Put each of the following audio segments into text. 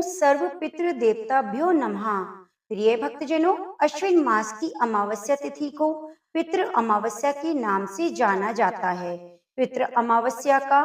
सर्व पितृ देवताभ्यो नमः। प्रिय भक्तजनों, अश्विन मास की अमावस्या तिथि को पितृ अमावस्या के नाम से जाना जाता है। पितृ अमावस्या का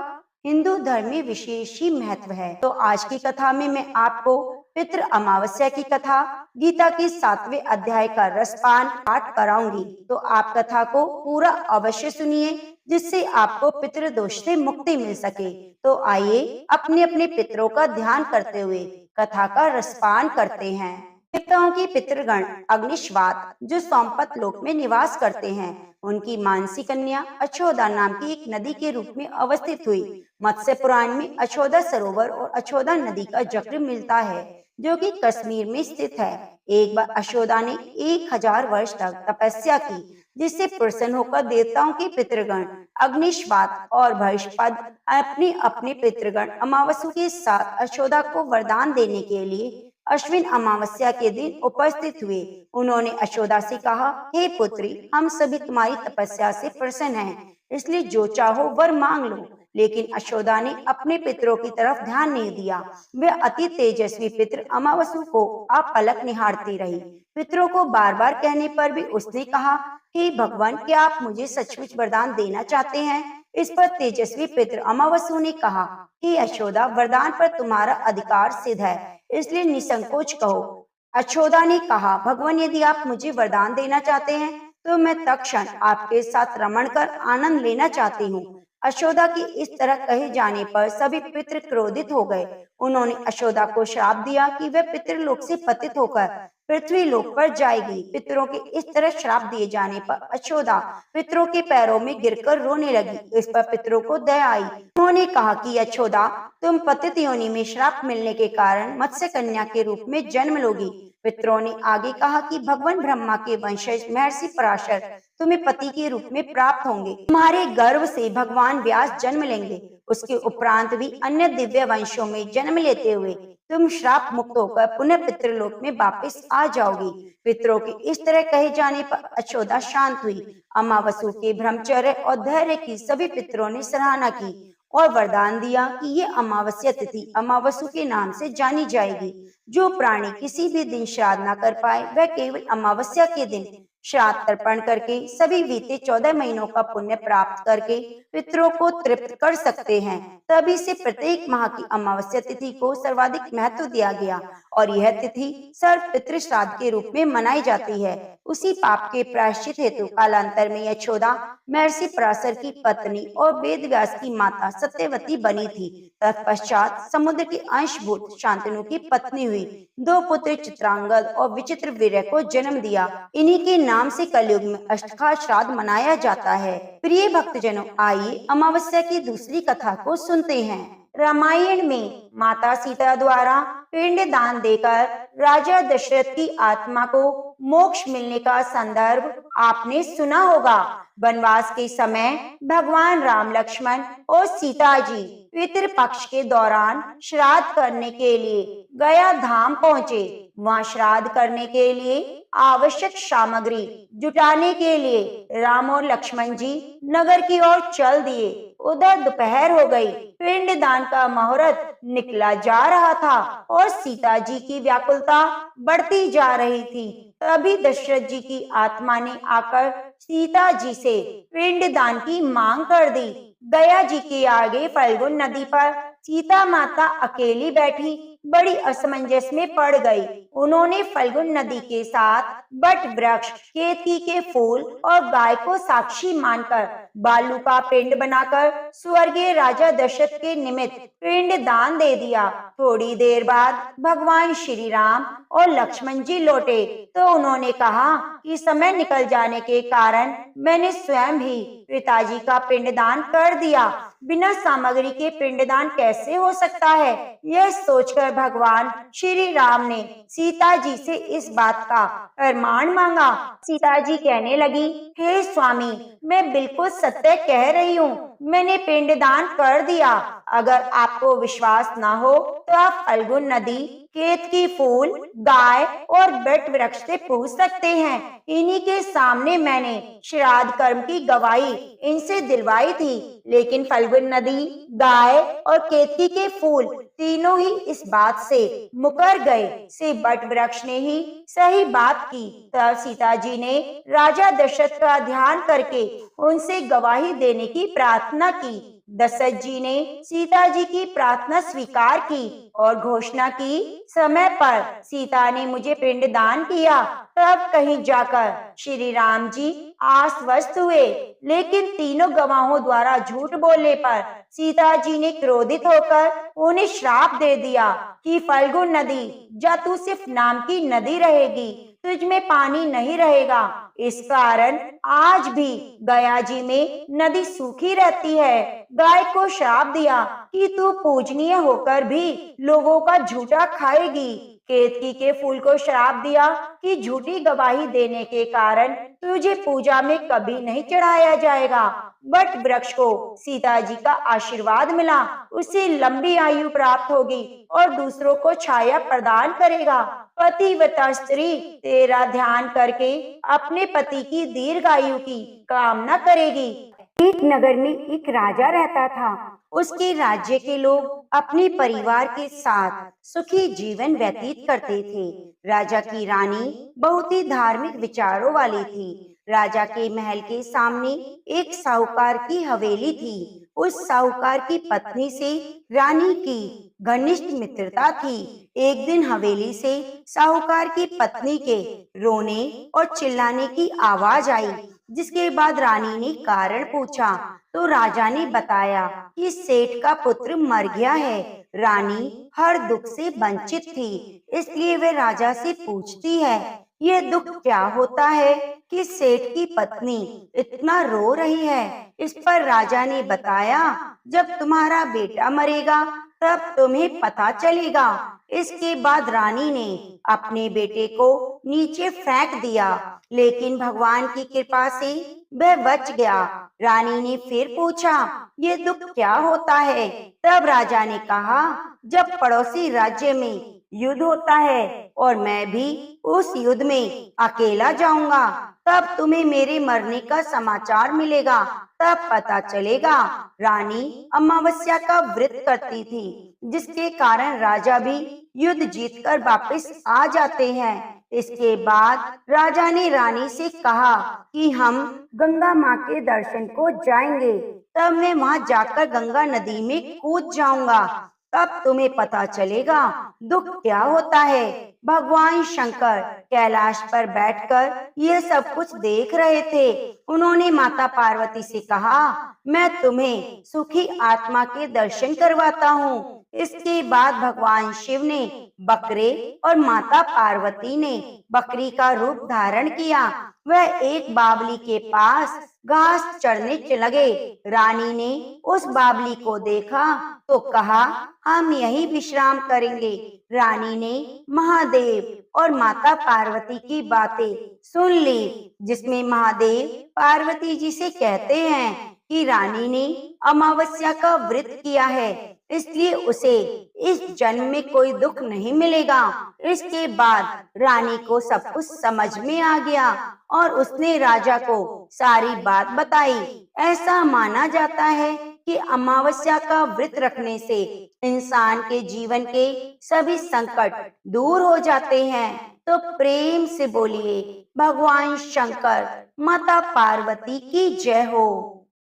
हिंदू धर्म में विशेष ही महत्व है। तो आज की कथा में मैं आपको पितृ अमावस्या की कथा, गीता के 7वें अध्याय का रसपान पाठ कराऊंगी। तो आप कथा को पूरा अवश्य सुनिए, जिससे आपको पितृदोष से मुक्ति मिल सके। तो आइए अपने अपने पितरों का ध्यान करते हुए कथा का रसपान करते हैं। देवताओं की पितृगण अग्निश्वात, जो सोमपत लोक में निवास करते हैं, उनकी मानसी कन्या अछोदा नाम की एक नदी के रूप में अवस्थित हुई। मत्स्य पुराण में अछोदा सरोवर और अछोदा नदी का जिक्र मिलता है, जो कि कश्मीर में स्थित है। एक बार अछोदा ने 1000 वर्ष तक तपस्या की, जिससे प्रसन्न होकर देवताओं के पितृगण अग्निश्वात और भविष्यपद अपने अपने पितृगण अमावस्या के साथ अछोदा को वरदान देने के लिए अश्विन अमावस्या के दिन उपस्थित हुए। उन्होंने अछोदा से कहा, हे पुत्री, हम सभी तुम्हारी तपस्या से प्रसन्न हैं, इसलिए जो चाहो वर मांग लो। लेकिन अछोदा ने अपने पितरों की तरफ ध्यान नहीं दिया। वह अति तेजस्वी पितृ अमावस्या को अपलक निहारती रही। पितरों को बार बार कहने पर भी उसने कहा, हे भगवान, क्या आप मुझे सचमुच वरदान देना चाहते हैं? इस पर तेजस्वी पितृ अमावस्या ने कहा, हे अछोदा, वरदान पर तुम्हारा अधिकार सिद्ध है, इसलिए निसंकोच कहो। अछोदा ने कहा, भगवान, यदि आप मुझे वरदान देना चाहते हैं तो मैं तत्क्षण आपके साथ रमण कर आनंद लेना चाहती हूँ। अछोदा की इस तरह कहे जाने पर सभी पितृ क्रोधित हो गए। उन्होंने अछोदा को श्राप दिया कि वह पितृलोक से पतित होकर पृथ्वी लोक पर जाएगी। पितरों के इस तरह श्राप दिए जाने पर अछोदा पितरों के पैरों में गिरकर रोने लगी। इस पर पितरों को दया आई। उन्होंने कहा कि अछोदा, तुम पतित योनि में श्राप मिलने के कारण मत्स्य कन्या के रूप में जन्म लोगी। पितरों ने आगे कहा कि भगवान ब्रह्मा के वंशज महर्षि पराशर तुम्हें पति के रूप में प्राप्त होंगे। तुम्हारे गर्भ से भगवान व्यास जन्म लेंगे। उसके उपरांत भी अन्य दिव्य वंशों में जन्म लेते हुए तुम श्राप मुक्त होकर पुनः पितृलोक में वापस आ जाओगी। पितरों के इस तरह कहे जाने पर अछोदा शांत हुई। अमावस्या के ब्रह्मचर्य और धैर्य की सभी पितरों ने सराहना की और वरदान दिया कि ये अमावस्या तिथि अमावस्या के नाम से जानी जाएगी। जो प्राणी किसी भी दिन श्राद्ध न कर पाए, वह केवल अमावस्या के दिन श्राद्ध तर्पण करके सभी बीते 14 महीनों का पुण्य प्राप्त करके पितरों को तृप्त कर सकते हैं। तभी से प्रत्येक माह की अमावस्या तिथि को सर्वाधिक महत्व दिया गया और यह तिथि सर्व पितृ श्राद्ध के रूप में मनाई जाती है। उसी पाप के प्रायश्चित हेतु कालांतर में यशोदा महर्षि पराशर की पत्नी और वेद व्यास की माता सत्यवती बनी थी। तत्पश्चात समुद्र के अंशभूत शांतनु की पत्नी हुई। 2 पुत्र चित्रांगद और विचित्र वीर्य को जन्म दिया। इन्हीं के नाम से कलयुग में अष्टका श्राद्ध मनाया जाता है। प्रिय भक्तजनों, आइए अमावस्या की दूसरी कथा को सुनते हैं। रामायण में माता सीता द्वारा पिंड दान देकर राजा दशरथ की आत्मा को मोक्ष मिलने का संदर्भ आपने सुना होगा। वनवास के समय भगवान राम, लक्ष्मण और सीता जी पितृपक्ष के दौरान श्राद्ध करने के लिए गया धाम पहुँचे। वहाँ श्राद्ध करने के लिए आवश्यक सामग्री जुटाने के लिए राम और लक्ष्मण जी नगर की ओर चल दिए। उधर दोपहर हो गई। पिंडदान का मुहूर्त निकला जा रहा था और सीता जी की व्याकुलता बढ़ती जा रही थी। तभी दशरथ जी की आत्मा ने आकर सीता जी से पिंडदान की मांग कर दी। गया जी के आगे फल्गुन नदी पर सीता माता अकेली बैठी बड़ी असमंजस में पड़ गई। उन्होंने फल्गुन नदी के साथ बट वृक्ष, केतकी के फूल और गाय को साक्षी मानकर बालू का पिंड बनाकर स्वर्गीय राजा दशरथ के निमित्त पिंड दान दे दिया। थोड़ी देर बाद भगवान श्री राम और लक्ष्मण जी लौटे तो उन्होंने कहा कि समय निकल जाने के कारण मैंने स्वयं भी पिताजी का पिंडदान कर दिया। बिना सामग्री के पिंडदान कैसे हो सकता है? यह सोचकर भगवान श्री राम ने सीता जी से इस बात का प्रमाण मांगा। सीता जी कहने लगी, हे स्वामी, मैं बिल्कुल सत्य कह रही हूँ, मैंने पिंडदान कर दिया। अगर आपको विश्वास ना हो तो आप फल्गुन नदी, केतकी फूल, गाय और वट वृक्ष से पूछ सकते हैं। इन्हीं के सामने मैंने श्राद्ध कर्म की गवाही इनसे दिलवाई थी। लेकिन फल्गुन नदी, गाय और केतकी के फूल तीनों ही इस बात से मुकर गए से वट वृक्ष ने ही सही बात की। तब सीता जी ने राजा दशरथ का ध्यान करके उनसे गवाही देने की प्रार्थना की। दशरथ जी ने सीता जी की प्रार्थना स्वीकार की और घोषणा की, समय पर सीता ने मुझे पिंडदान किया। तब कहीं जाकर श्री राम जी आश्वस्त हुए। लेकिन तीनों गवाहों द्वारा झूठ बोलने पर सीता जी ने क्रोधित होकर उन्हें श्राप दे दिया कि फल्गुन नदी, जा तू सिर्फ नाम की नदी रहेगी, तुझ में पानी नहीं रहेगा। इस कारण आज भी गया जी में नदी सूखी रहती है। गाय को श्राप दिया कि तू पूजनीय होकर भी लोगों का झूठा खाएगी। केतकी के फूल को श्राप दिया कि झूठी गवाही देने के कारण तुझे पूजा में कभी नहीं चढ़ाया जाएगा। वट वृक्ष को सीता जी का आशीर्वाद मिला, उसे लंबी आयु प्राप्त होगी और दूसरों को छाया प्रदान करेगा। पतिव्रता स्त्री तेरा ध्यान करके अपने पति की दीर्घायु की कामना करेगी। एक नगर में एक राजा रहता था। उसके राज्य के लोग अपने परिवार के साथ सुखी जीवन व्यतीत करते थे। राजा की रानी बहुत ही धार्मिक विचारों वाली थी। राजा के महल के सामने एक साहूकार की हवेली थी। उस साहूकार की पत्नी से रानी की घनिष्ठ मित्रता थी। एक दिन हवेली से साहूकार की पत्नी के रोने और चिल्लाने की आवाज आई, जिसके बाद रानी ने कारण पूछा तो राजा ने बताया कि सेठ का पुत्र मर गया है। रानी हर दुख से वंचित थी, इसलिए वे राजा से पूछती है, यह दुख क्या होता है कि सेठ की पत्नी इतना रो रही है। इस पर राजा ने बताया, जब तुम्हारा बेटा मरेगा तब तुम्हें पता चलेगा। इसके बाद रानी ने अपने बेटे को नीचे फेंक दिया, लेकिन भगवान की कृपा से वह बच गया। रानी ने फिर पूछा, ये दुख क्या होता है? तब राजा ने कहा, जब पड़ोसी राज्य में युद्ध होता है और मैं भी उस युद्ध में अकेला जाऊंगा, तब तुम्हें मेरे मरने का समाचार मिलेगा, तब पता चलेगा। रानी अमावस्या का व्रत करती थी, जिसके कारण राजा भी युद्ध जीतकर वापस आ जाते हैं। इसके बाद राजा ने रानी से कहा कि हम गंगा माँ के दर्शन को जाएंगे, तब मैं वहाँ जाकर गंगा नदी में कूद जाऊंगा, तब तुम्हें पता चलेगा दुख क्या होता है। भगवान शंकर कैलाश पर बैठकर यह सब कुछ देख रहे थे। उन्होंने माता पार्वती से कहा, मैं तुम्हें सुखी आत्मा के दर्शन करवाता हूँ। इसके बाद भगवान शिव ने बकरे और माता पार्वती ने बकरी का रूप धारण किया। वह एक बावली के पास घास चरने लगे। रानी ने उस बावली को देखा तो कहा, हम यहीं विश्राम करेंगे। रानी ने महादेव और माता पार्वती की बातें सुन ली, जिसमें महादेव पार्वती जी से कहते हैं कि रानी ने अमावस्या का व्रत किया है, इसलिए उसे इस जन्म में कोई दुख नहीं मिलेगा। इसके बाद रानी को सब कुछ समझ में आ गया और उसने राजा को सारी बात बताई। ऐसा माना जाता है कि अमावस्या का व्रत रखने से इंसान के जीवन के सभी संकट दूर हो जाते हैं। तो प्रेम से बोलिए, भगवान शंकर माता पार्वती की जय हो।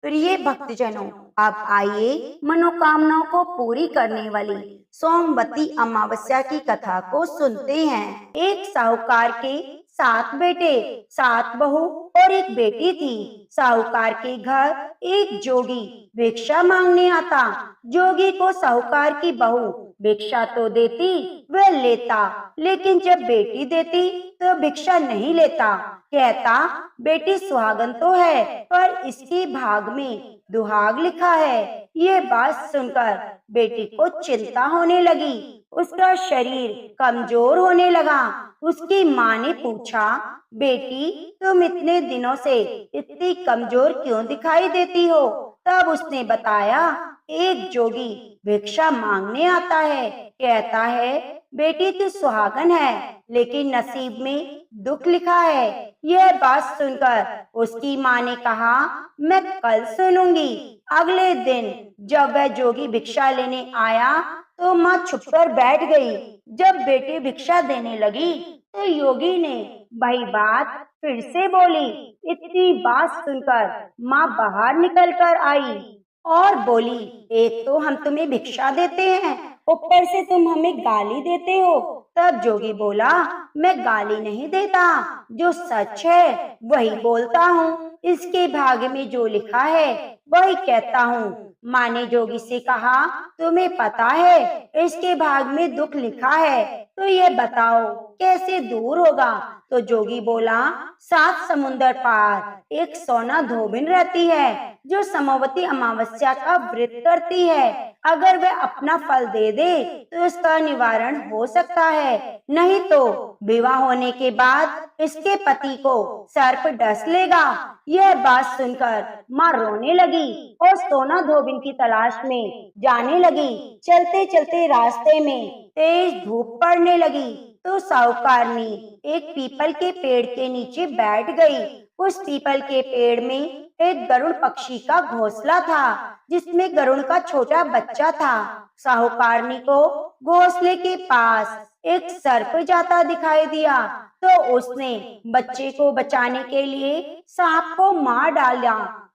प्रिय भक्तजनों, अब आइए मनोकामनाओं को पूरी करने वाली सोमवती अमावस्या की कथा को सुनते हैं। एक साहूकार के 7 बेटे, 7 बहू और एक बेटी थी। साहूकार के घर एक जोगी भिक्षा मांगने आता। जोगी को साहूकार की बहू भिक्षा तो देती, वह लेता, लेकिन जब बेटी देती तो भिक्षा नहीं लेता। कहता, बेटी सुहागन तो है, पर इसके भाग में दुहाग लिखा है। यह बात सुनकर बेटी को चिंता होने लगी। उसका शरीर कमजोर होने लगा। उसकी माँ ने पूछा, बेटी तुम इतने दिनों से इतनी कमजोर क्यों दिखाई देती हो? तब उसने बताया, एक जोगी भिक्षा मांगने आता है। कहता है, बेटी तू सुहागन है, लेकिन नसीब में दुख लिखा है। यह बात सुनकर उसकी माँ ने कहा, मैं कल सुनूंगी। अगले दिन जब वह जोगी भिक्षा लेने आया तो माँ छुपकर बैठ गई। जब बेटी भिक्षा देने लगी तो योगी ने वही बात फिर से बोली। इतनी बात सुनकर माँ बाहर निकल कर आई और बोली, एक तो हम तुम्हें भिक्षा देते हैं, ऊपर से तुम हमें गाली देते हो। तब जोगी बोला, मैं गाली नहीं देता, जो सच है वही बोलता हूँ। इसके भाग्य में जो लिखा है वही कहता हूँ। माँ ने जोगी से कहा, तुम्हें पता है इसके भाग्य में दुख लिखा है, तो ये बताओ कैसे दूर होगा। तो जोगी बोला, 7 समुंदर पार एक सोना धोबिन रहती है, जो समावती अमावस्या का व्रत करती है। अगर वह अपना फल दे दे तो इसका निवारण हो सकता है, नहीं तो विवाह होने के बाद इसके पति को सर्प डस लेगा। यह बात सुनकर माँ रोने लगी और सोना धोबिन की तलाश में जाने लगी। चलते चलते रास्ते में तेज धूप पड़ने लगी तो साहूकारनी एक पीपल के पेड़ के नीचे बैठ गई। उस पीपल के पेड़ में एक गरुड़ पक्षी का घोंसला था, जिसमें गरुड़ का छोटा बच्चा था। साहूकारनी को घोंसले के पास एक सर्प जाता दिखाई दिया, तो उसने बच्चे को बचाने के लिए सांप को मार डाला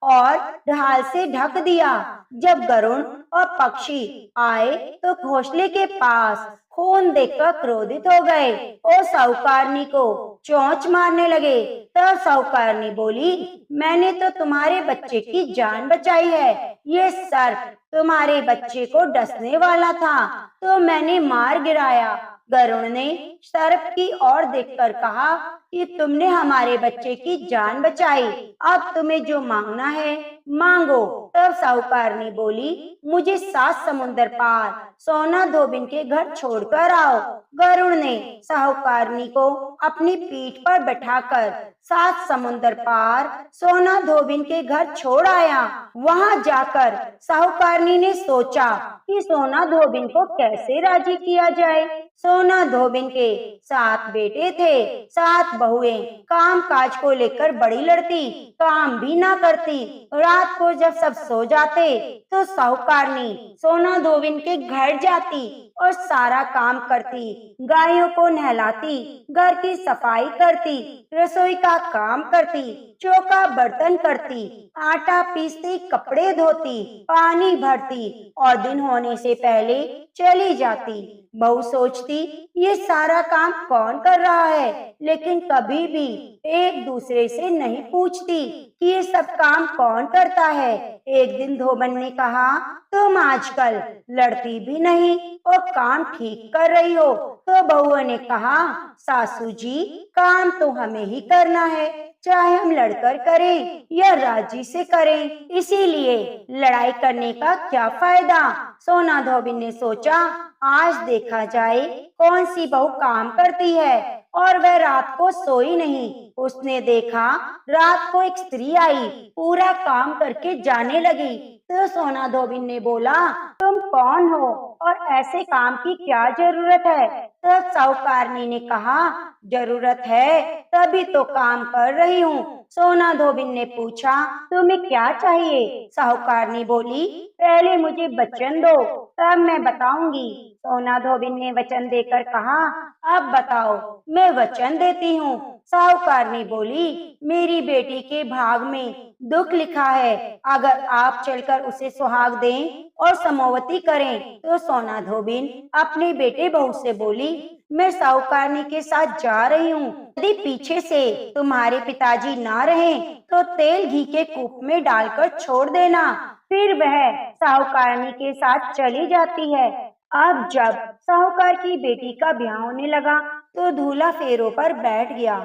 और ढाल से ढक दिया। जब गरुड़ और पक्षी आए तो घोंसले के पास खून देखकर क्रोधित हो गए और साहूकारनी को चोंच मारने लगे। तब साहूकारनी बोली, मैंने तो तुम्हारे बच्चे की जान बचाई है, ये सर्प तुम्हारे बच्चे को डसने वाला था तो मैंने मार गिराया। गरुड़ ने सर्प की ओर देखकर कहा कि तुमने हमारे बच्चे की जान बचाई, अब तुम्हें जो मांगना है मांगो। तब साहूकारनी बोली, मुझे 7 समुंदर पार सोना धोबिन के घर छोड़कर आओ। गरुड़ ने साहूकारनी को अपनी पीठ पर बैठाकर 7 समुंदर पार सोना धोबिन के घर छोड़ आया। वहां जाकर साहूकारनी ने सोचा कि सोना धोबिन को कैसे राजी किया जाए। सोना धोबिन के 7 बेटे थे, 7 बहुएं काम काज को लेकर बड़ी लड़ती, काम भी ना करती। रात को जब सब सो जाते तो साहूकारनी सोना धोबिन के घर जाती और सारा काम करती, गायों को नहलाती, घर की सफाई करती, रसोई का काम करती, चौका बर्तन करती, आटा पीसती, कपड़े धोती, पानी भरती और दिन होने से पहले चली जाती। बहू सोचती, ये सारा काम कौन कर रहा है, लेकिन कभी भी एक दूसरे से नहीं पूछती कि ये सब काम कौन करता है। एक दिन धोबन ने कहा, तुम आजकल लड़ती भी नहीं और काम ठीक कर रही हो। तो बहुओं ने कहा, सासू जी, काम तो हमें ही करना है, चाहे हम लड़कर करें या राजी से करें, इसीलिए लड़ाई करने का क्या फायदा। सोना धोबिन ने सोचा, आज देखा जाए कौन सी बहू काम करती है, और वह रात को सोई नहीं। उसने देखा रात को एक स्त्री आई, पूरा काम करके जाने लगी। तो सोना धोबिन ने बोला, तुम कौन हो और ऐसे काम की क्या जरूरत है। तब साहूकारनी ने कहा, जरूरत है तभी तो काम कर रही हूँ। सोना धोबिन ने पूछा, तुम्हें क्या चाहिए। साहूकारनी बोली, पहले मुझे वचन दो, तब मैं बताऊंगी। सोना धोबिन ने वचन देकर कहा, अब बताओ। मैं वचन देती हूँ। साहूकारनी बोली, मेरी बेटी के भाग में दुख लिखा है, अगर आप चलकर उसे सुहाग दें और समोवती करें। तो सोना धोबिन अपने बेटे बहू से बोली, मैं साहूकारनी के साथ जा रही हूँ, यदि पीछे से तुम्हारे पिताजी ना रहे तो तेल घी के कूप में डालकर छोड़ देना। फिर वह साहूकारनी के साथ चली जाती है। अब जब साहूकार की बेटी का ब्याह होने लगा तो दूल्हा फेरों पर बैठ गया।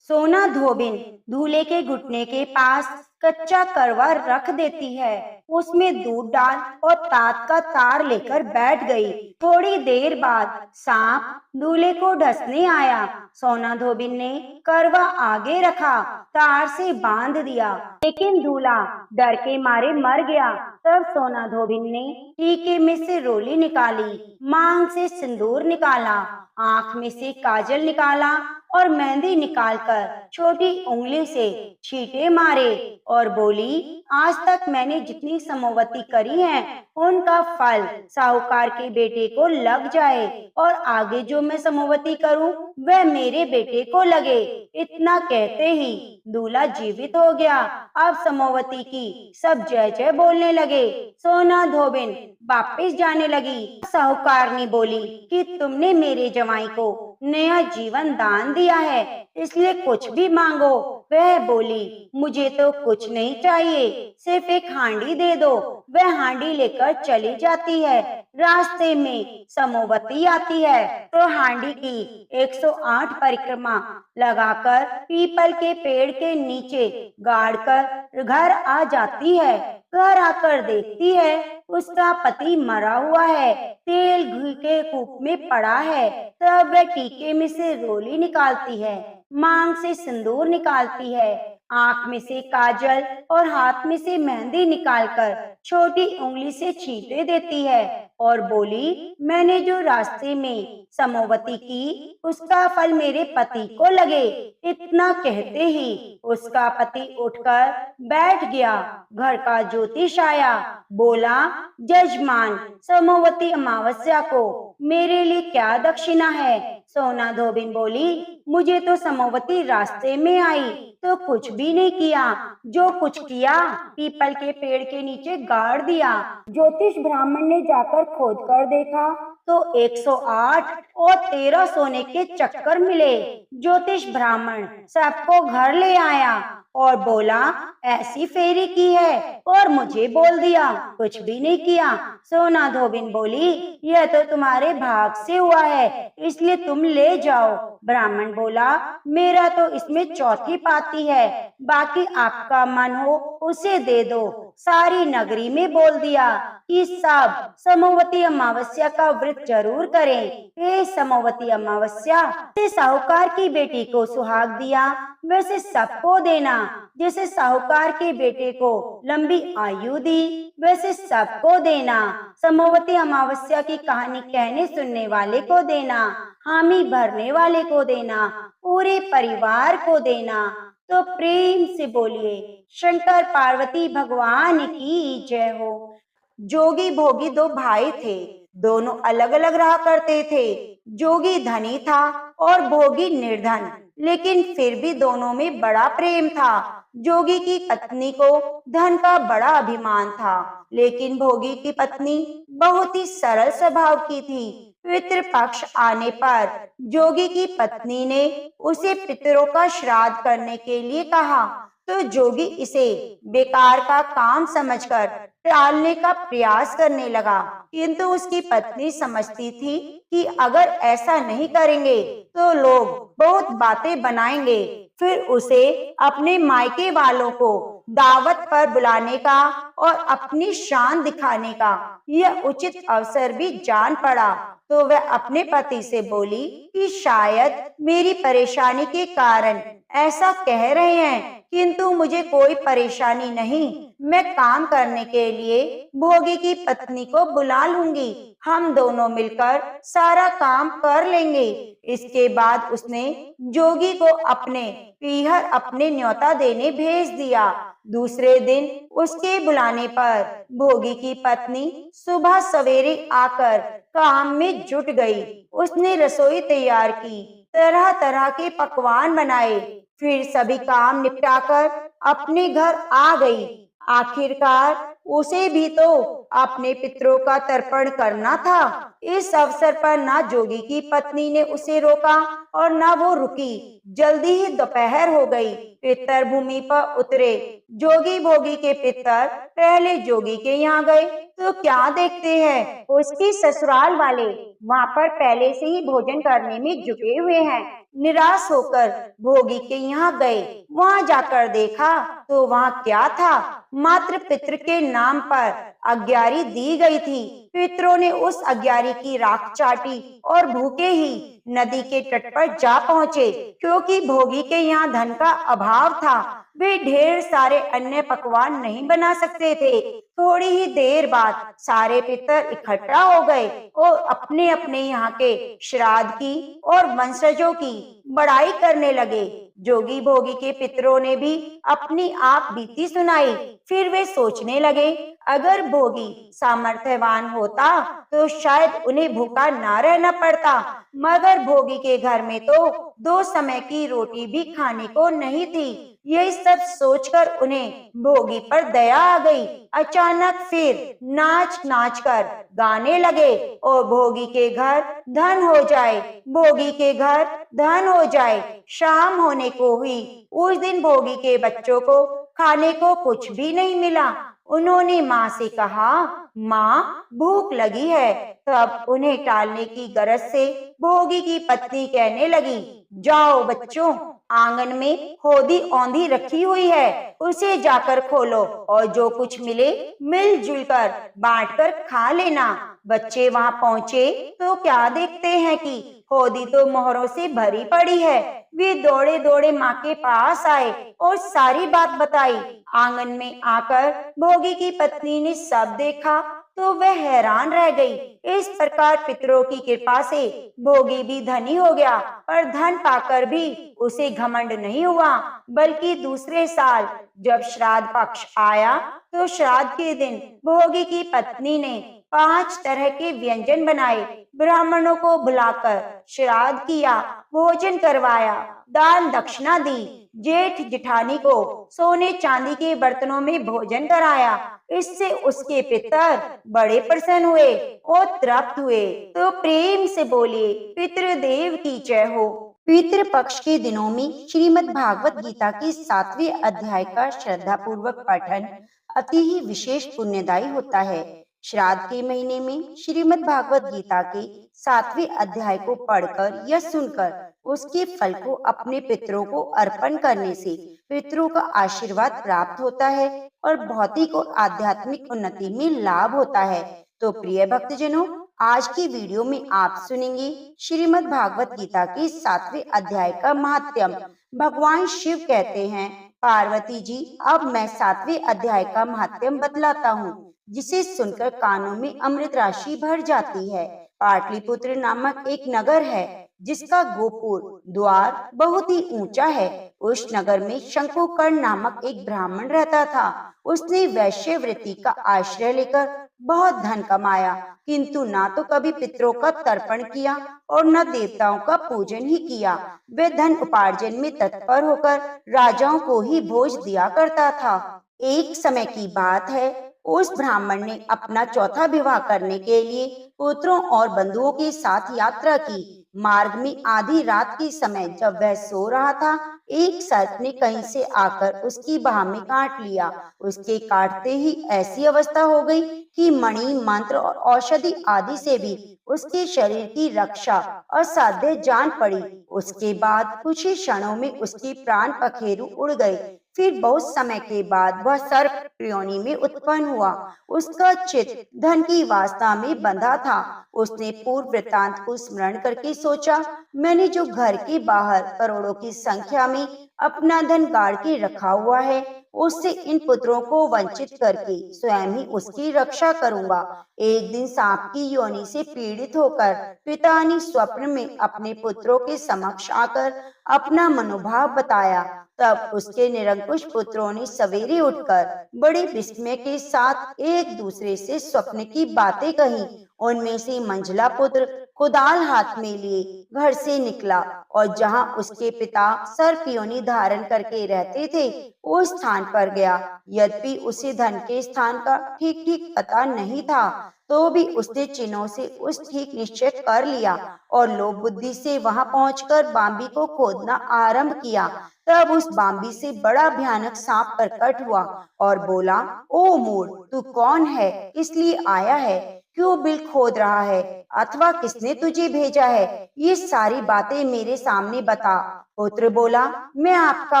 सोना धोबिन दूल्हे के घुटने के पास कच्चा करवा रख देती है। उसमें दूध डाल और तात का तार लेकर बैठ गई। थोड़ी देर बाद सांप दूल्हे को ढसने आया। सोना धोबिन ने करवा आगे रखा, तार से बांध दिया, लेकिन दूल्हा डर के मारे मर गया। तब सोना धोबिन ने टीके में से रोली निकाली, मांग से सिंदूर निकाला, आंख में से काजल निकाला और मेहंदी निकालकर छोटी उंगली से छींटे मारे और बोली, आज तक मैंने जितनी समोवती करी है उनका फल साहूकार के बेटे को लग जाए और आगे जो मैं समोवती करूं वह मेरे बेटे को लगे। इतना कहते ही दूल्हा जीवित हो गया। अब समोवती की सब जय जय बोलने लगे। सोना धोबिन वापिस जाने लगी। साहूकारनी बोली कि तुमने मेरे जवाई को नया जीवन दान दिया है, इसलिए कुछ भी मांगो। वह बोली, मुझे तो कुछ नहीं चाहिए, सिर्फ एक हांडी दे दो। वह हांडी लेकर चली जाती है। रास्ते में समोवती आती है तो हांडी की 108 परिक्रमा लगाकर पीपल के पेड़ के नीचे गाड़ कर घर आ जाती है। घर आकर देखती है उसका पति मरा हुआ है, तेल घी के कूप में पड़ा है। तब वह टीके में से रोली निकालती है, मांग से सिंदूर निकालती है, आंख में से काजल और हाथ में से मेहंदी निकालकर छोटी उंगली से छींटे देती है और बोली, मैंने जो रास्ते में समोवती की उसका फल मेरे पति को लगे। इतना कहते ही उसका पति उठकर बैठ गया। घर का ज्योतिष आया, बोला, जजमान, समोवती अमावस्या को मेरे लिए क्या दक्षिणा है? सोना धोबिन बोली, मुझे तो समोवती रास्ते में आई तो कुछ भी नहीं किया, जो कुछ किया पीपल के पेड़ के नीचे गाड़ दिया। ज्योतिष ब्राह्मण ने जाकर खोद कर देखा तो 108 और 13 सोने के चक्कर मिले। ज्योतिष ब्राह्मण सबको घर ले आया और बोला, ऐसी फेरी की है और मुझे बोल दिया कुछ भी नहीं किया। सोना धोबिन बोली, यह तो तुम्हारे भाग से हुआ है, इसलिए तुम ले जाओ। ब्राह्मण बोला, मेरा तो इसमें चौथी पाती है, बाकी आपका मन हो उसे दे दो। सारी नगरी में बोल दिया कि सब समोवती अमावस्या का व्रत जरूर करें। हे समोवती अमावस्या, जैसे साहूकार की बेटी को सुहाग दिया वैसे सबको देना। जैसे साहूकार के बेटे को लंबी आयु दी वैसे सबको देना। समोवती अमावस्या की कहानी कहने सुनने वाले को देना, हामी भरने वाले को देना, पूरे परिवार को देना। तो प्रेम से बोलिए, शंकर पार्वती भगवान की जय हो। जोगी भोगी दो भाई थे, दोनों अलग अलग रहा करते थे। जोगी धनी था और भोगी निर्धन, लेकिन फिर भी दोनों में बड़ा प्रेम था। जोगी की पत्नी को धन का बड़ा अभिमान था, लेकिन भोगी की पत्नी बहुत ही सरल स्वभाव की थी। पितृपक्ष आने पर जोगी की पत्नी ने उसे पितरों का श्राद्ध करने के लिए कहा, तो जोगी इसे बेकार का काम समझकर टालने का प्रयास करने लगा। किंतु उसकी पत्नी समझती थी कि अगर ऐसा नहीं करेंगे तो लोग बहुत बातें बनाएंगे, फिर उसे अपने मायके वालों को दावत पर बुलाने का और अपनी शान दिखाने का यह उचित अवसर भी जान पड़ा। तो वह अपने पति से बोली कि शायद मेरी परेशानी के कारण ऐसा कह रहे हैं, किंतु मुझे कोई परेशानी नहीं। मैं काम करने के लिए भोगी की पत्नी को बुला लूंगी, हम दोनों मिलकर सारा काम कर लेंगे। इसके बाद उसने जोगी को अपने पीहर अपने न्योता देने भेज दिया। दूसरे दिन उसके बुलाने पर भोगी की पत्नी सुबह सवेरे आकर काम में जुट गई। उसने रसोई तैयार की, तरह तरह के पकवान बनाए, फिर सभी काम निपटाकर अपने घर आ गई। आखिरकार उसे भी तो अपने पितरों का तर्पण करना था। इस अवसर पर ना जोगी की पत्नी ने उसे रोका और ना वो रुकी। जल्दी ही दोपहर हो गई। पितर भूमि पर उतरे। जोगी भोगी के पितर पहले जोगी के यहाँ गए तो क्या देखते हैं, उसकी ससुराल वाले वहाँ पर पहले से ही भोजन करने में जुटे हुए हैं। निराश होकर भोगी के यहाँ गए। वहाँ जाकर देखा तो वहाँ क्या था, मात्र पितृ के नाम पर अग्यारी दी गई थी। पितरों ने उस अग्यारी की राख चाटी और भूखे ही नदी के तट पर जा पहुंचे। क्योंकि भोगी के यहाँ धन का अभाव था, वे ढेर सारे अन्य पकवान नहीं बना सकते थे। थोड़ी ही देर बाद सारे पितर इकट्ठा हो गए और अपने अपने यहाँ के श्राद्ध की और वंशजों की बड़ाई करने लगे। जोगी भोगी के पितरों ने भी अपनी आप बीती सुनाई। फिर वे सोचने लगे, अगर भोगी सामर्थ्यवान होता तो शायद उन्हें भूखा ना रहना पड़ता, मगर भोगी के घर में तो 2 समय की रोटी भी खाने को नहीं थी। यही सब सोचकर उन्हें भोगी पर दया आ गई। अचानक फिर नाच नाच कर गाने लगे और भोगी के घर धन हो जाए, भोगी के घर धन हो जाए। शाम होने को हुई। उस दिन भोगी के बच्चों को खाने को कुछ भी नहीं मिला। उन्होंने माँ से कहा, माँ भूख लगी है। तब उन्हें टालने की गरज से भोगी की पत्नी कहने लगी, जाओ बच्चों, आंगन में होदी औंधी रखी हुई है, उसे जाकर खोलो और जो कुछ मिले मिलजुल कर बांट कर खा लेना। बच्चे वहां पहुंचे तो क्या देखते हैं कि होदी तो मोहरों से भरी पड़ी है। वे दौड़े दौड़े माँ के पास आए और सारी बात बताई। आंगन में आकर भोगी की पत्नी ने सब देखा तो वह हैरान रह गई। इस प्रकार पितरों की कृपा से भोगी भी धनी हो गया, पर धन पाकर भी उसे घमंड नहीं हुआ, बल्कि दूसरे साल जब श्राद्ध पक्ष आया तो श्राद्ध के दिन भोगी की पत्नी ने 5 तरह के व्यंजन बनाए, ब्राह्मणों को बुलाकर श्राद्ध किया, भोजन करवाया, दान दक्षिणा दी। जेठ जिठानी को सोने चांदी के बर्तनों में भोजन कराया। इससे उसके पितर बड़े प्रसन्न हुए और तृप्त हुए। तो प्रेम से बोलिए, पितृदेव की जय हो। पितृ पक्ष के दिनों में श्रीमद् भागवत गीता के 7वें अध्याय का श्रद्धा पूर्वक पठन अति ही विशेष पुण्यदायी होता है। श्राद्ध के महीने में श्रीमद् भागवत गीता के 7वें अध्याय को पढ़कर या सुनकर उसके फल को अपने पितरों को अर्पण करने से पितरों का आशीर्वाद प्राप्त होता है और भौतिक और आध्यात्मिक उन्नति में लाभ होता है। तो प्रिय भक्तजनों, आज की वीडियो में आप सुनेंगे श्रीमद् भागवत गीता के 7वें अध्याय का महात्म्य। भगवान शिव कहते हैं, पार्वती जी, अब मैं 7वें अध्याय का महात्म्य बतलाता हूँ, जिसे सुनकर कानों में अमृत राशि भर जाती है। पाटलिपुत्र नामक एक नगर है, जिसका गोपुर द्वार बहुत ही ऊंचा है। उस नगर में शंकुकर्ण नामक एक ब्राह्मण रहता था। उसने वैश्य वृत्ति का आश्रय लेकर बहुत धन कमाया, किंतु ना तो कभी पितरों का तर्पण किया और न देवताओं का पूजन ही किया। वह धन उपार्जन में तत्पर होकर राजाओं को ही भोज दिया करता था। एक समय की बात है, उस ब्राह्मण ने अपना चौथा विवाह करने के लिए पुत्रों और बंधुओं के साथ यात्रा की। मार्ग में आधी रात के समय जब वह सो रहा था, एक सर्प ने कहीं से आकर उसकी बाह में काट लिया। उसके काटते ही ऐसी अवस्था हो गई कि मणि, मंत्र और औषधि आदि से भी उसके शरीर की रक्षा असाध्य जान पड़ी। उसके बाद कुछ ही क्षणों में उसके प्राण पखेरु उड़ गए। फिर बहुत समय के बाद वह सर्प योनि में उत्पन्न हुआ। उसका चित्त धन की वासना में बंधा था। उसने पूर्व वृत्तांत को स्मरण करके सोचा, मैंने जो घर के बाहर करोड़ों की संख्या में अपना धन गाड़ के रखा हुआ है, उससे इन पुत्रों को वंचित करके स्वयं ही उसकी रक्षा करूंगा। एक दिन सांप की योनि से पीड़ित होकर पिता ने स्वप्न में अपने पुत्रों के समक्ष आकर अपना मनोभाव बताया। तब उसके निरंकुश पुत्रों ने सवेरे उठकर बड़े विस्मय के साथ एक दूसरे से स्वप्न की बातें कही। उनमें से मंझला पुत्र कुदाल हाथ में लिए घर से निकला और जहां उसके पिता सर्प योनि धारण करके रहते थे, उस स्थान पर गया। यद्यपि उसे धन के स्थान का ठीक ठीक पता नहीं था, तो भी उसने चिन्हों से उस ठीक निश्चय कर लिया और लोभ बुद्धि से वहां पहुंचकर बांबी को खोदना आरंभ किया। तब उस बांबी से बड़ा भयानक सांप प्रकट हुआ और बोला, ओ मूढ़, तू कौन है, किस लिए आया है, क्यों बिल खोद रहा है, अथवा किसने तुझे भेजा है, ये सारी बातें मेरे सामने बता। पुत्र बोला, मैं आपका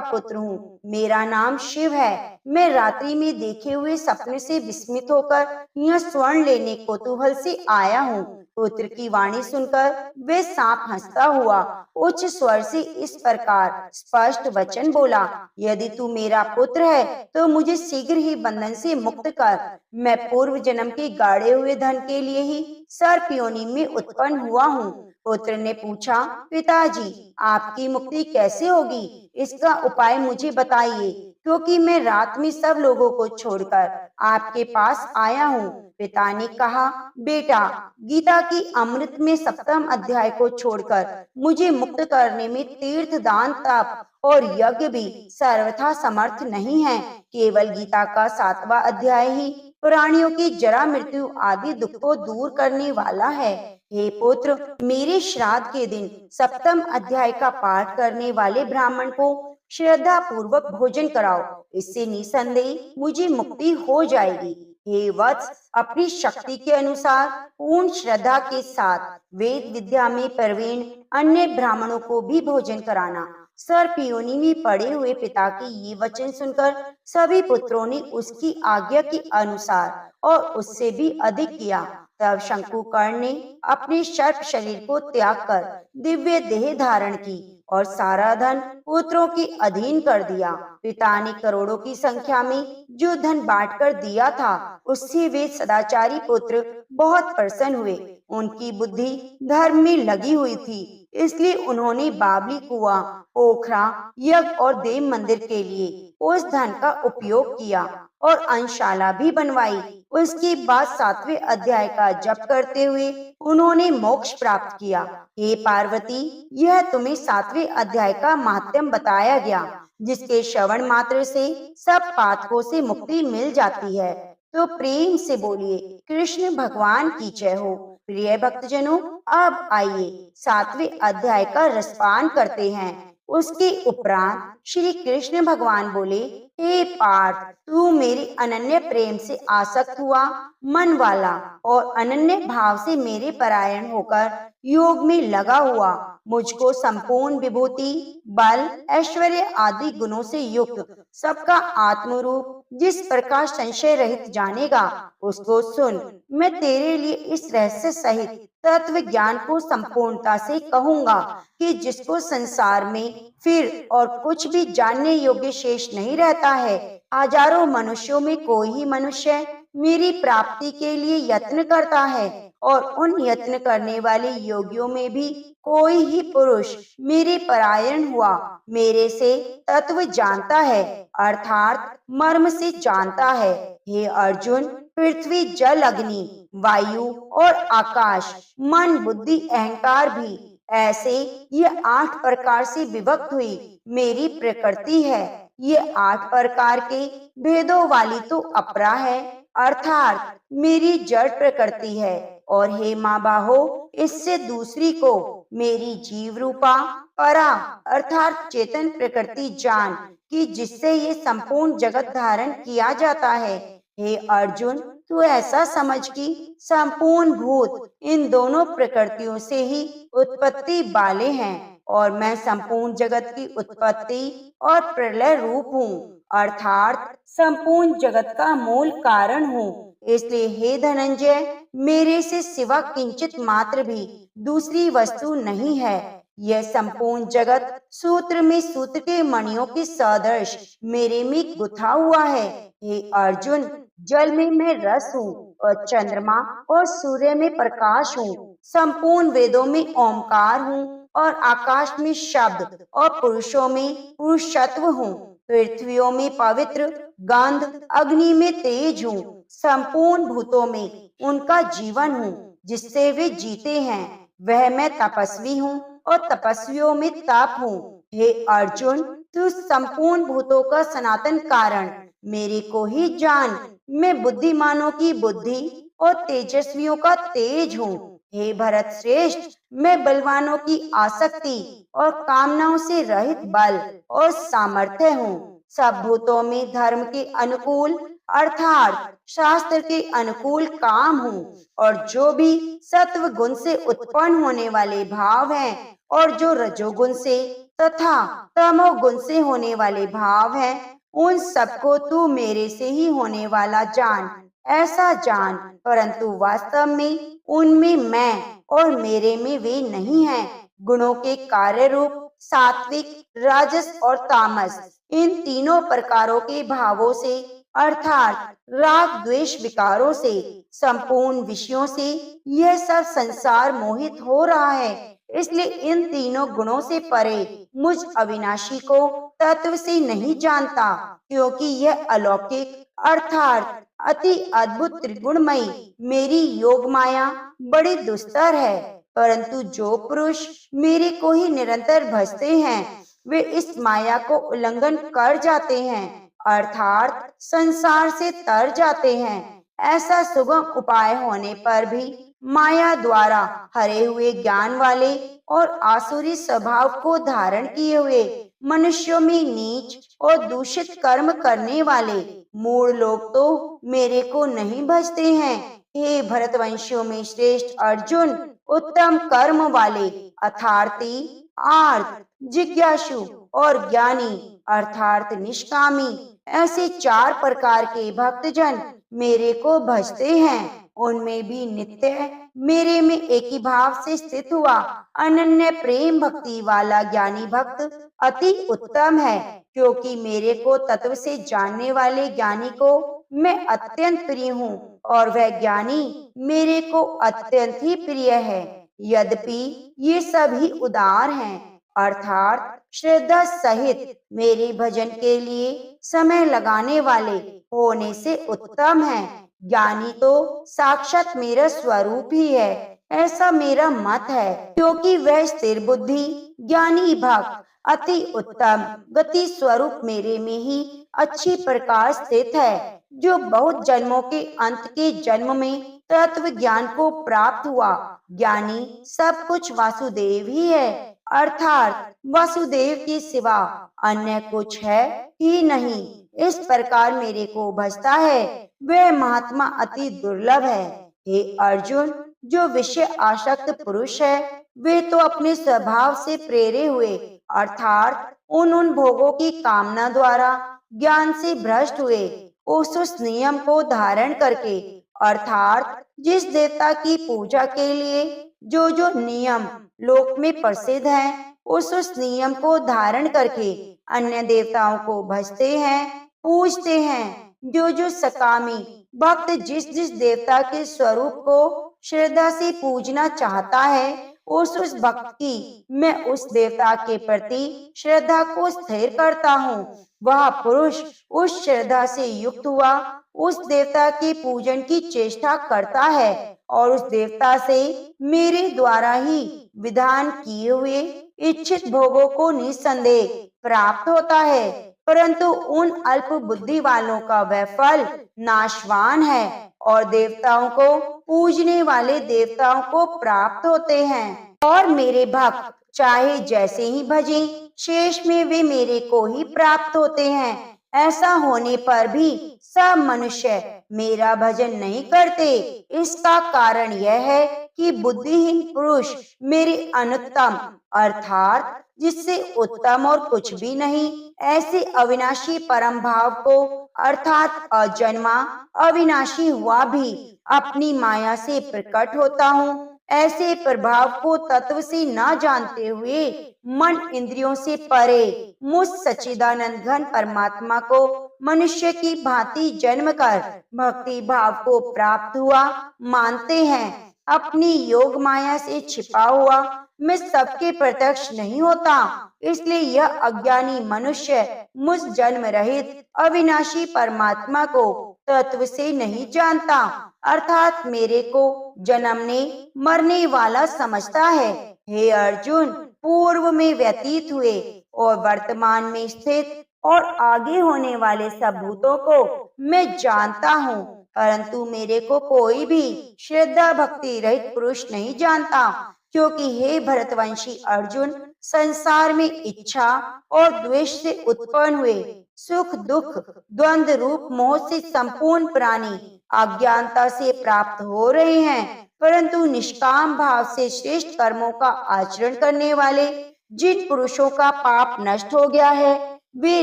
पुत्र हूँ, मेरा नाम शिव है। मैं रात्रि में देखे हुए सपने से विस्मित होकर यह स्वर्ण लेने कौतूहल से आया हूँ। पुत्र की वाणी सुनकर वे सांप हंसता हुआ उच्च स्वर से इस प्रकार स्पष्ट वचन बोला, यदि तू मेरा पुत्र है तो मुझे शीघ्र ही बंधन से मुक्त कर। मैं पूर्व जन्म के गाड़े हुए धन के लिए ही सर्प योनि में उत्पन्न हुआ हूँ। पुत्र ने पूछा, पिताजी, आपकी मुक्ति कैसे होगी, इसका उपाय मुझे बताइए, क्योंकि मैं रात में सब लोगों को छोड़कर आपके पास आया हूँ। पिता ने कहा, बेटा, गीता की अमृत में 7वें अध्याय को छोड़कर मुझे मुक्त करने में तीर्थ, दान, तप और यज्ञ भी सर्वथा समर्थ नहीं है। केवल गीता का 7वां अध्याय ही प्राणियों की जरा, मृत्यु आदि दुख को दूर करने वाला है। हे पुत्र, मेरे श्राद्ध के दिन 7वें अध्याय का पाठ करने वाले ब्राह्मण को श्रद्धा पूर्वक भोजन कराओ, इससे निसंदेह मुझे मुक्ति हो जाएगी। हे वत्स, अपनी शक्ति के अनुसार पूर्ण श्रद्धा के साथ वेद विद्या में प्रवीण अन्य ब्राह्मणों को भी भोजन कराना। सर्प योनि में पड़े हुए पिता के ये वचन सुनकर सभी पुत्रों ने उसकी आज्ञा के अनुसार और उससे भी अधिक किया। तब शंकुकर्ण ने अपने सर्प शरीर को त्याग कर दिव्य देह धारण की और सारा धन पुत्रों के अधीन कर दिया। पिता ने करोड़ों की संख्या में जो धन बांट कर दिया था, उससे वे सदाचारी पुत्र बहुत प्रसन्न हुए। उनकी बुद्धि धर्म में लगी हुई थी, इसलिए उन्होंने बावली, कुआं, पोखरा, यज्ञ और देव मंदिर के लिए उस धन का उपयोग किया और अंशशाला भी बनवाई। उसके बाद 7वें अध्याय का जप करते हुए उन्होंने मोक्ष प्राप्त किया। हे पार्वती, यह तुम्हें 7वें अध्याय का महात्म्य बताया गया, जिसके श्रवण मात्र से सब पातकों से मुक्ति मिल जाती है। तो प्रेम से बोलिए, कृष्ण भगवान की जय हो। प्रिय भक्तजनों, अब आइए 7वें अध्याय का रसपान करते हैं। उसके उपरांत श्री कृष्ण भगवान बोले, हे पार्थ, तू मेरे अनन्य प्रेम से आसक्त हुआ मन वाला और अनन्य भाव से मेरे परायण होकर योग में लगा हुआ, मुझको संपूर्ण विभूति, बल, ऐश्वर्य आदि गुणों से युक्त, सबका आत्मरूप जिस प्रकार संशय रहित जानेगा, उसको सुन। मैं तेरे लिए इस रहस्य सहित तत्व ज्ञान को संपूर्णता से कहूँगा कि जिसको संसार में फिर और कुछ भी जानने योग्य शेष नहीं रहता है। हजारों मनुष्यों में कोई ही मनुष्य मेरी प्राप्ति के लिए यत्न करता है और उन यत्न करने वाले योगियों में भी कोई ही पुरुष मेरे परायण हुआ मेरे से तत्व जानता है, अर्थात मर्म से जानता है। हे अर्जुन, पृथ्वी, जल, अग्नि, वायु और आकाश, मन, बुद्धि, अहंकार भी ऐसे ये 8 प्रकार से विभक्त हुई मेरी प्रकृति है। ये 8 प्रकार के भेदों वाली तो अपरा है, अर्थात मेरी जड़ प्रकृति है। और हे माँ बाहो, इससे दूसरी को मेरी जीव रूपा परा अर्थात चेतन प्रकृति जान कि जिससे ये संपूर्ण जगत धारण किया जाता है। हे अर्जुन, तू ऐसा समझ कि संपूर्ण भूत इन दोनों प्रकृतियों से ही उत्पत्ति वाले हैं और मैं संपूर्ण जगत की उत्पत्ति और प्रलय रूप हूँ, अर्थात संपूर्ण जगत का मूल कारण हूँ। इसलिए हे धनंजय, मेरे से सिवा किंचित मात्र भी दूसरी वस्तु नहीं है। यह संपूर्ण जगत सूत्र में सूत्र के मणियों के सदृश मेरे में गुथा हुआ है। हे अर्जुन, जल में मैं रस हूँ और चंद्रमा और सूर्य में प्रकाश हूँ। संपूर्ण वेदों में ओंकार हूँ और आकाश में शब्द और पुरुषों में पुरुषत्व हूँ। पृथ्वियों में पवित्र गंध, अग्नि में तेज हूँ। संपूर्ण भूतों में उनका जीवन हूँ, जिससे वे जीते हैं। वह मैं तपस्वी हूँ और तपस्वियों में तप हूँ। हे अर्जुन, तू संपूर्ण भूतों का सनातन कारण मेरे को ही जान। मैं बुद्धिमानों की बुद्धि और तेजस्वियों का तेज हूँ। हे भरत श्रेष्ठ, मैं बलवानों की आसक्ति और कामनाओं से रहित बल और सामर्थ्य हूँ। सब भूतों में धर्म के अनुकूल अर्थात शास्त्र के अनुकूल काम हूँ, और जो भी सत्व गुण से उत्पन्न होने वाले भाव हैं और जो रजोगुण से तथा तमोगुण से होने वाले भाव हैं, उन सबको तू मेरे से ही होने वाला जान, ऐसा जान। परंतु वास्तव में उनमें मैं और मेरे में वे नहीं हैं। गुणों के कार्य रूप सात्विक, राजस और तामस, इन तीनों प्रकारों के भावों से अर्थात राग द्वेष विकारों से संपूर्ण विषयों से यह सब संसार मोहित हो रहा है। इसलिए इन तीनों गुणों से परे मुझ अविनाशी को तत्व से नहीं जानता, क्योंकि यह अलौकिक अर्थात अति अद्भुत त्रिगुणमयी मेरी योग माया बड़ी दुस्तर है। परंतु जो पुरुष मेरे को ही निरंतर भजते हैं, वे इस माया को उल्लंघन कर जाते हैं, अर्थात संसार से तर जाते हैं। ऐसा सुगम उपाय होने पर भी माया द्वारा हरे हुए ज्ञान वाले और आसुरी स्वभाव को धारण किए हुए मनुष्यों में नीच और दूषित कर्म करने वाले मूढ़ लोग तो मेरे को नहीं भजते हैं। हे भरतवंशियों में श्रेष्ठ अर्जुन, उत्तम कर्म वाले अर्थार्थी, आर्त, जिज्ञासु और ज्ञानी अर्थात निष्कामी, ऐसे चार प्रकार के भक्तजन मेरे को भजते हैं। उनमें भी नित्य मेरे में एक ही भाव से स्थित हुआ अनन्य प्रेम भक्ति वाला ज्ञानी भक्त अति उत्तम है, क्योंकि मेरे को तत्व से जानने वाले ज्ञानी को मैं अत्यंत प्रिय हूँ और वह ज्ञानी मेरे को अत्यंत ही प्रिय है। यद्यपि ये सभी उदार हैं, अर्थात श्रद्धा सहित मेरे भजन के लिए समय लगाने वाले होने से उत्तम है। ज्ञानी तो साक्षात मेरा स्वरूप ही है, ऐसा मेरा मत है, क्योंकि वह स्थिर बुद्धि ज्ञानी भक्त अति उत्तम गति स्वरूप मेरे में ही अच्छी प्रकार स्थित है, जो बहुत जन्मों के अंत के जन्म में तत्व ज्ञान को प्राप्त हुआ। ज्ञानी सब कुछ वासुदेव ही है, अर्थात वासुदेव के सिवा अन्य कुछ है ही नहीं। इस प्रकार मेरे को भजता है, वह महात्मा अति दुर्लभ है। हे अर्जुन, जो विषय आसक्त पुरुष है, वे तो अपने स्वभाव से प्रेरे हुए अर्थात उन भोगों की कामना द्वारा ज्ञान से भ्रष्ट हुए उस नियम को धारण करके, अर्थात जिस देवता की पूजा के लिए जो नियम लोक में प्रसिद्ध हैं, उस नियम को धारण करके अन्य देवताओं को भजते हैं, पूजते हैं। जो सकामी भक्त जिस देवता के स्वरूप को श्रद्धा से पूजना चाहता है, उस भक्त की मैं उस देवता के प्रति श्रद्धा को स्थिर करता हूँ। वह पुरुष उस श्रद्धा से युक्त हुआ उस देवता के पूजन की चेष्टा करता है और उस देवता से मेरे द्वारा ही विधान किए हुए इच्छित भोगों को निसंदेह प्राप्त होता है। परंतु उन अल्प बुद्धि वालों का वह फल नाशवान है और देवताओं को पूजने वाले देवताओं को प्राप्त होते हैं। और मेरे भक्त चाहे जैसे ही भजें, शेष में वे मेरे को ही प्राप्त होते हैं। ऐसा होने पर भी सब मनुष्य मेरा भजन नहीं करते। इसका कारण यह है कि बुद्धिहीन पुरुष मेरे अनुत्तम अर्थात जिससे उत्तम और कुछ भी नहीं ऐसे अविनाशी परम भाव को अर्थात अजन्मा अविनाशी हुआ भी अपनी माया से प्रकट होता हूँ, ऐसे प्रभाव को तत्व से न जानते हुए मन इंद्रियों से परे मुझ सच्चिदानंद घन परमात्मा को मनुष्य की भांति जन्म कर भक्ति भाव को प्राप्त हुआ मानते हैं। अपनी योग माया से छिपा हुआ मैं सबके प्रत्यक्ष नहीं होता, इसलिए यह अज्ञानी मनुष्य मुझ जन्म रहित अविनाशी परमात्मा को तत्व से नहीं जानता, अर्थात मेरे को जन्मने मरने वाला समझता है। हे अर्जुन, पूर्व में व्यतीत हुए और वर्तमान में स्थित और आगे होने वाले सब भूतों को मैं जानता हूँ। परंतु मेरे को कोई भी श्रद्धा भक्ति रहित पुरुष नहीं जानता, क्योंकि हे भरतवंशी अर्जुन, संसार में इच्छा और द्वेष से उत्पन्न हुए सुख दुख द्वंद्व रूप मोह से संपूर्ण प्राणी अज्ञानता से प्राप्त हो रहे हैं, परंतु निष्काम भाव से श्रेष्ठ कर्मों का आचरण करने वाले जिन पुरुषों का पाप नष्ट हो गया है, वे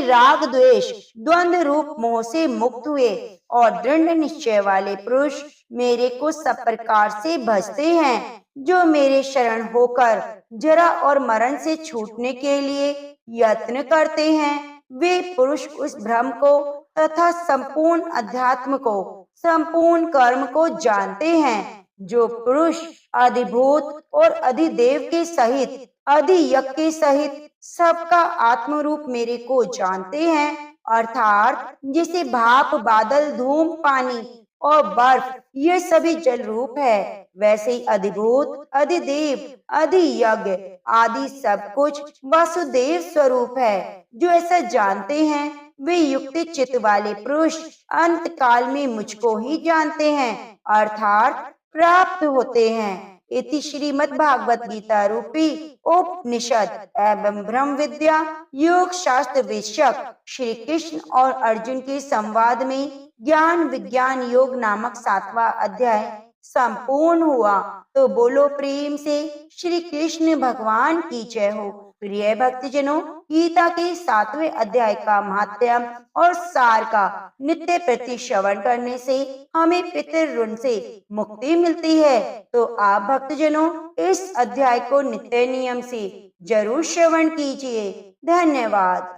राग द्वेष द्वंद्व रूप मोह से मुक्त हुए और दृढ़ निश्चय वाले पुरुष मेरे को सब प्रकार से भजते हैं। जो मेरे शरण होकर जरा और मरण से छूटने के लिए यत्न करते हैं, वे पुरुष उस ब्रह्म को तथा संपूर्ण अध्यात्म को, संपूर्ण कर्म को जानते हैं। जो पुरुष अधिभूत और अधिदेव के सहित, अधियज्ञ के सहित सबका आत्म रूप मेरे को जानते हैं, अर्थात जिसे भाप बादल धूम पानी और बर्फ ये सभी जल रूप है, वैसे ही अधिभूत अधिदेव अधियज्ञ आदि सब कुछ वासुदेव स्वरूप है। जो ऐसा जानते हैं, वे युक्त चित्त वाले पुरुष अंत काल में मुझको ही जानते हैं, अर्थात प्राप्त होते हैं। इति श्रीमद् भागवत गीता रूपी उपनिषद एवं ब्रह्म विद्या योग शास्त्र विषयक श्री कृष्ण और अर्जुन के संवाद में ज्ञान विज्ञान योग नामक 7वां अध्याय संपूर्ण हुआ। तो बोलो प्रेम से श्री कृष्ण भगवान की जय हो। प्रिय भक्तजनों, गीता के 7वें अध्याय का महात्म्य और सार का नित्य प्रति श्रवण करने से हमें पितृ ऋण से मुक्ति मिलती है। तो आप भक्तजनों इस अध्याय को नित्य नियम से जरूर श्रवण कीजिए। धन्यवाद।